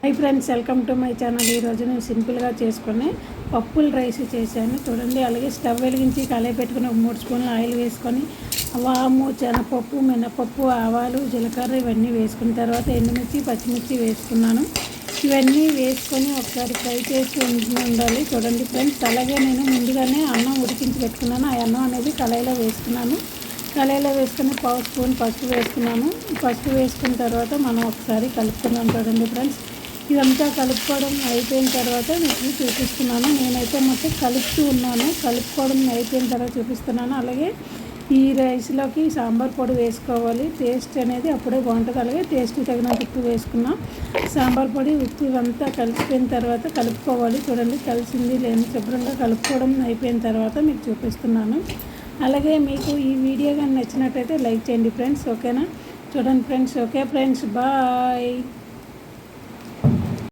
Hi friends, welcome to my channel. ఈరోజు నేను సింపుల్గా చేసుకుని పప్పుల రైస్ చేశాను చూడండి. అలాగే స్టవ్ వెలిగించి కళాయి పెట్టుకుని 3 స్పూన్లు ఆయిల్ వేసుకొని వాము, శనగపప్పు, మినపప్పు, ఆవాలు, జీలకర్ర ఇవన్నీ వేసుకున్న తర్వాత ఎండుమిర్చి, పచ్చిమిర్చి వేసుకున్నాను. ఇవన్నీ వేసుకొని ఒకసారి ఫ్రై చేసి ఉండాలి చూడండి ఫ్రెండ్స్. అలాగే నేను ముందుగానే అన్నం ఉడికించి పెట్టుకున్నాను. ఆ అన్నం అనేది కళాయిలో వేసుకున్నాను. కళాయిలో వేసుకొని 1 స్పూన్ పసుపు వేసుకున్నాను. పసుపు వేసుకున్న తర్వాత మనం ఒకసారి కలుపుకున్నాం చూడండి ఫ్రెండ్స్. ఇదంతా కలుపుకోవడం అయిపోయిన తర్వాత మీకు చూపిస్తున్నాను. నేనైతే మొత్తం కలుపుతూ ఉన్నాను. కలుపుకోవడం అయిపోయిన తర్వాత చూపిస్తున్నాను. అలాగే ఈ రైస్లోకి సాంబార్ పొడి వేసుకోవాలి. టేస్ట్ అనేది అప్పుడే బాగుంటుంది. అలాగే టేస్ట్ తగినంత ఉప్పు వేసుకున్నాం. సాంబార్ పొడి, ఉప్పు ఇవంతా కలిసిపోయిన తర్వాత కలుపుకోవాలి. చూడండి కలిసింది లేని శుభ్రంగా కలుపుకోవడం అయిపోయిన తర్వాత మీకు చూపిస్తున్నాను. అలాగే మీకు ఈ వీడియో కానీ నచ్చినట్టయితే లైక్ చేయండి ఫ్రెండ్స్. ఓకేనా? చూడండి ఫ్రెండ్స్. Okay friends, bye.